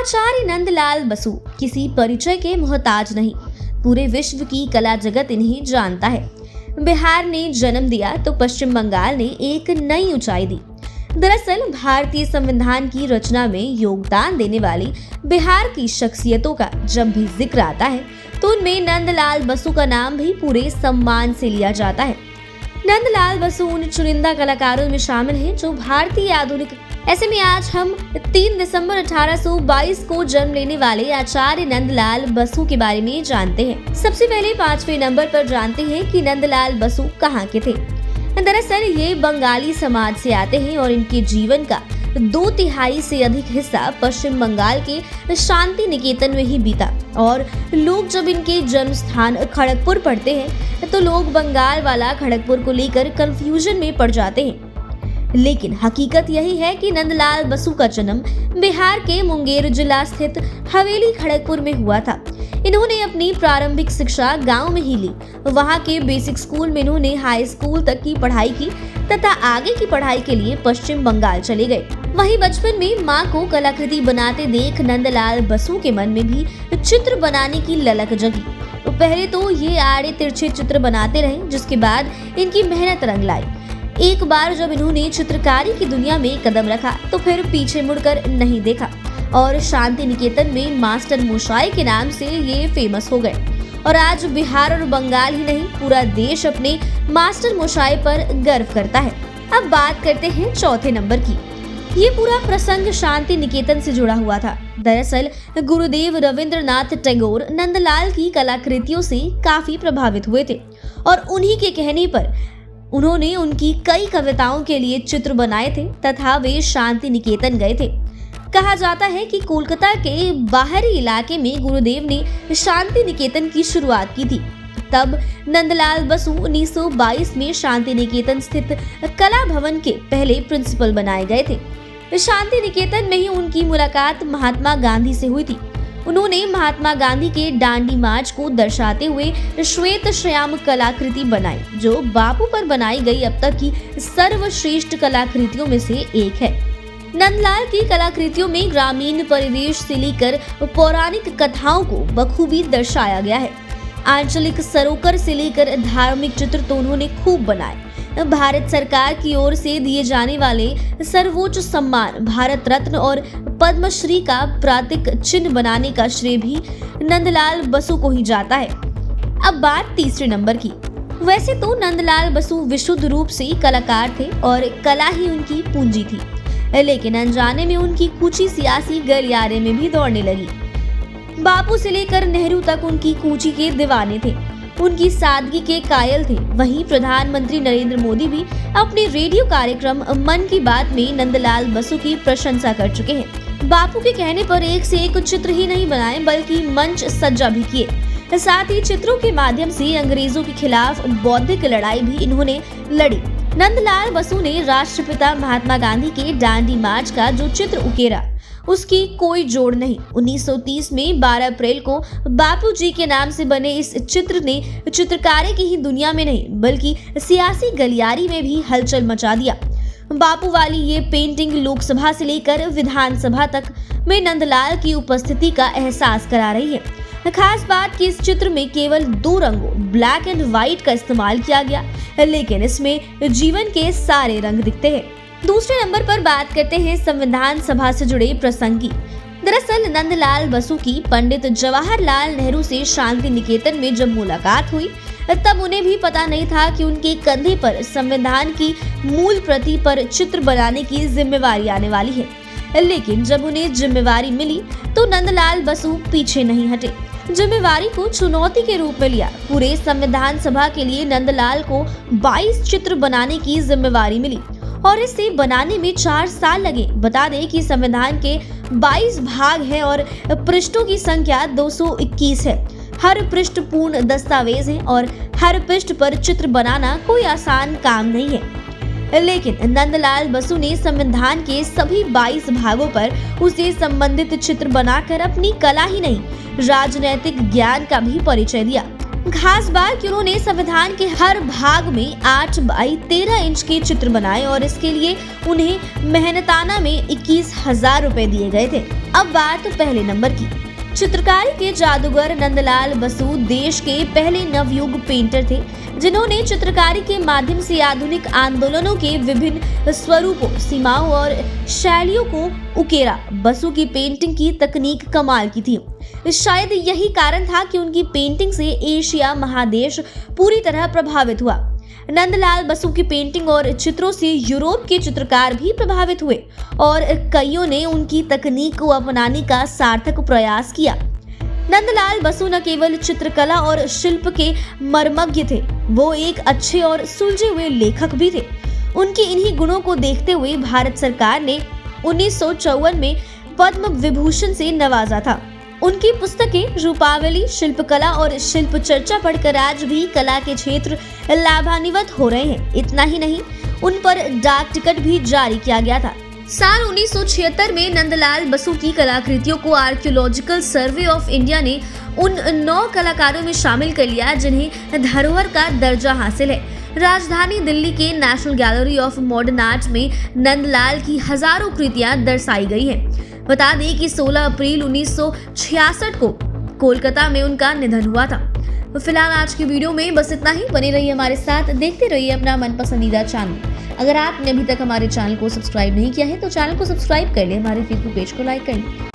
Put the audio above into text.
आचार्य नंदलाल बसु किसी परिचय के मोहताज नहीं, पूरे विश्व की कला जगत इन्हें जानता है। बिहार ने जन्म दिया तो पश्चिम बंगाल ने एक नई ऊंचाई दी। दरअसल भारतीय संविधान की रचना में योगदान देने वाली बिहार की शख्सियतों का जब भी जिक्र आता है तो उनमें नंदलाल बसु का नाम भी पूरे सम्मान से लिया जाता है। नंदलाल बसु उन चुनिंदा कलाकारों में शामिल हैं जो भारतीय आधुनिक। ऐसे में आज हम 3 दिसंबर 1822 को जन्म लेने वाले आचार्य नंदलाल बसु के बारे में जानते हैं। सबसे पहले 5वें नंबर पर जानते हैं कि नंदलाल बसु कहाँ के थे। दरअसल ये बंगाली समाज से आते हैं और इनके जीवन का 2/3 से अधिक हिस्सा पश्चिम बंगाल के शांति निकेतन में ही बीता। और लोग जब इनके जन्म स्थान खड़गपुर पढ़ते हैं तो लोग बंगाल वाला खड़गपुर को लेकर कंफ्यूजन में पड़ जाते हैं, लेकिन हकीकत यही है कि नंदलाल बसु का जन्म बिहार के मुंगेर जिला स्थित हवेली खड़गपुर में हुआ था। इन्होंने अपनी प्रारंभिक शिक्षा गांव में ही ली। वहां के बेसिक स्कूल में इन्होंने हाई स्कूल तक की पढ़ाई की तथा आगे की पढ़ाई के लिए पश्चिम बंगाल चले गए। वहीं बचपन में मां को कलाकृति बनाते देख नंदलाल बसु के मन में भी चित्र बनाने की ललक जगी। पहले तो ये आड़े तिरछे चित्र बनाते रहे, जिसके बाद इनकी मेहनत रंग लाई। एक बार जब इन्होंने चित्रकारी की दुनिया में कदम रखा तो फिर पीछे मुड़कर नहीं देखा और शांति निकेतन में मास्टर मोशाई के नाम से ये फेमस हो गए। और आज बिहार और बंगाल ही नहीं, पूरा देश अपने मास्टर मोशाई पर गर्व करता है। अब बात करते हैं 4थे नंबर की। ये पूरा प्रसंग शांति निकेतन से जुड़ा हुआ था। दरअसल गुरुदेव रविंद्रनाथ टैगोर नंदलाल की कलाकृतियों से काफी प्रभावित हुए थे और उन्हीं के कहने पर उन्होंने उनकी कई कविताओं के लिए चित्र बनाए थे तथा वे शांति निकेतन गए थे। कहा जाता है कि कोलकाता के बाहरी इलाके में गुरुदेव ने शांति निकेतन की शुरुआत की थी। तब नंदलाल बसु 1922 में शांति निकेतन स्थित कला भवन के पहले प्रिंसिपल बनाए गए थे। शांति निकेतन में ही उनकी मुलाकात महात्मा गांधी से हुई थी। उन्होंने महात्मा गांधी के दांडी मार्च को दर्शाते हुए श्वेत श्याम कलाकृति बनाई, जो बापू पर बनाई गई अब तक की सर्वश्रेष्ठ कलाकृतियों में से एक है। नंदलाल की कलाकृतियों में ग्रामीण परिवेश से लेकर पौराणिक कथाओं को बखूबी दर्शाया गया है। आंचलिक सरोकर से लेकर धार्मिक चित्र तो उन्होंने खूब बनाए। भारत सरकार की ओर से दिए जाने वाले सर्वोच्च सम्मान भारत रत्न और पद्मश्री का प्रतीक चिन्ह बनाने का श्रेय भी नंदलाल बसु को ही जाता है। अब बात 3रे नंबर की। वैसे तो नंदलाल बसु विशुद्ध रूप से कलाकार थे और कला ही उनकी पूंजी थी, लेकिन अनजाने में उनकी कूची सियासी गलियारे में भी दौड़ने लगी। बापू से लेकर नेहरू तक उनकी कूची के दीवाने थे, उनकी सादगी के कायल थे। वहीं प्रधानमंत्री नरेंद्र मोदी भी अपने रेडियो कार्यक्रम मन की बात में नंदलाल बसु की प्रशंसा कर चुके हैं। बापू के कहने पर एक से एक चित्र ही नहीं बनाए बल्कि मंच सज्जा भी किए। साथ ही चित्रों के माध्यम से अंग्रेजों के खिलाफ बौद्धिक लड़ाई भी इन्होंने लड़ी। नंदलाल बसु ने राष्ट्रपिता महात्मा गांधी के दांडी मार्च का जो चित्र उकेरा उसकी कोई जोड़ नहीं। 1930 में 12 अप्रैल को बापू जी के नाम से बने इस चित्र ने चित्रकारी की ही दुनिया में नहीं बल्कि सियासी गलियारी में भी हलचल मचा दिया। बापू वाली ये पेंटिंग लोकसभा से लेकर विधानसभा तक में नंदलाल की उपस्थिति का एहसास करा रही है। खास बात कि इस चित्र में केवल 2 रंगों ब्लैक एंड व्हाइट का इस्तेमाल किया गया, लेकिन इसमें जीवन के सारे रंग दिखते हैं। दूसरे नंबर पर बात करते हैं संविधान सभा से जुड़े प्रसंग की। दरअसल नंदलाल बसु की पंडित जवाहरलाल नेहरू से शांति निकेतन में जब मुलाकात हुई तब उन्हें भी पता नहीं था कि उनके कंधे पर संविधान की मूल प्रति पर चित्र बनाने की जिम्मेवारी आने वाली है। लेकिन जब उन्हें जिम्मेवारी मिली तो नंदलाल बसु पीछे नहीं हटे, जिम्मेवारी को चुनौती के रूप में लिया। पूरे संविधान सभा के लिए नंदलाल को 22 चित्र बनाने की जिम्मेवारी मिली और इसे बनाने में 4 साल लगे। बता दें कि संविधान के 22 भाग हैं और पृष्ठों की संख्या 221 है। हर पृष्ठ पूर्ण दस्तावेज है और हर पृष्ठ पर चित्र बनाना कोई आसान काम नहीं है। लेकिन नंदलाल बसु ने संविधान के सभी 22 भागों पर उसे संबंधित चित्र बनाकर अपनी कला ही नहीं राजनैतिक ज्ञान का भी परिचय दिया। खास बात कि उन्होंने संविधान के हर भाग में 8 बाई 13 इंच के चित्र बनाए और इसके लिए उन्हें मेहनताना में 21,000 रुपए दिए गए थे। अब बात पहले नंबर की। चित्रकारी के जादूगर नंदलाल बसु देश के पहले नवयुग पेंटर थे, जिन्होंने चित्रकारी के माध्यम से आधुनिक आंदोलनों के विभिन्न स्वरूपों, सीमाओं और शैलियों को उकेरा। बसु की पेंटिंग की तकनीक कमाल की थी। शायद यही कारण था कि उनकी पेंटिंग से एशिया महादेश पूरी तरह प्रभावित हुआ। नंदलाल बसु की पेंटिंग और चित्रों से यूरोप के चित्रकार भी प्रभावित हुए और कईयों ने उनकी तकनीक को अपनाने का सार्थक प्रयास किया। नंदलाल बसु न केवल चित्रकला और शिल्प के मर्मज्ञ थे, वो एक अच्छे और सुलझे हुए लेखक भी थे। उनकी इन्हीं गुणों को देखते हुए भारत सरकार ने 1954 में पद्म विभूषण से नवाजा था। उनकी पुस्तकें रूपावली, शिल्पकला और शिल्प चर्चा पढ़कर आज भी कला के क्षेत्र लाभान्वित हो रहे हैं। इतना ही नहीं, उन पर डाक टिकट भी जारी किया गया था। साल 1976 में नंदलाल बसु की कलाकृतियों को आर्कियोलॉजिकल सर्वे ऑफ इंडिया ने उन 9 कलाकारों में शामिल कर लिया जिन्हें धरोहर का दर्जा हासिल है। राजधानी दिल्ली के national gallery of modern art में नंदलाल की हजारों कृतियां दर्शाई गई हैं। बता दें कि 16 अप्रैल 1966 को कोलकाता में उनका निधन हुआ था। तो फिलहाल आज की वीडियो में बस इतना ही। बने रहिए हमारे साथ, देखते रहिए अपना मन पसंदीदा चैनल। अगर आपने अभी तक हमारे चैनल को सब्सक्राइब नहीं किया है तो चैनल को सब्सक्राइब कर ले, हमारे फेसबुक पेज को लाइक कर ले।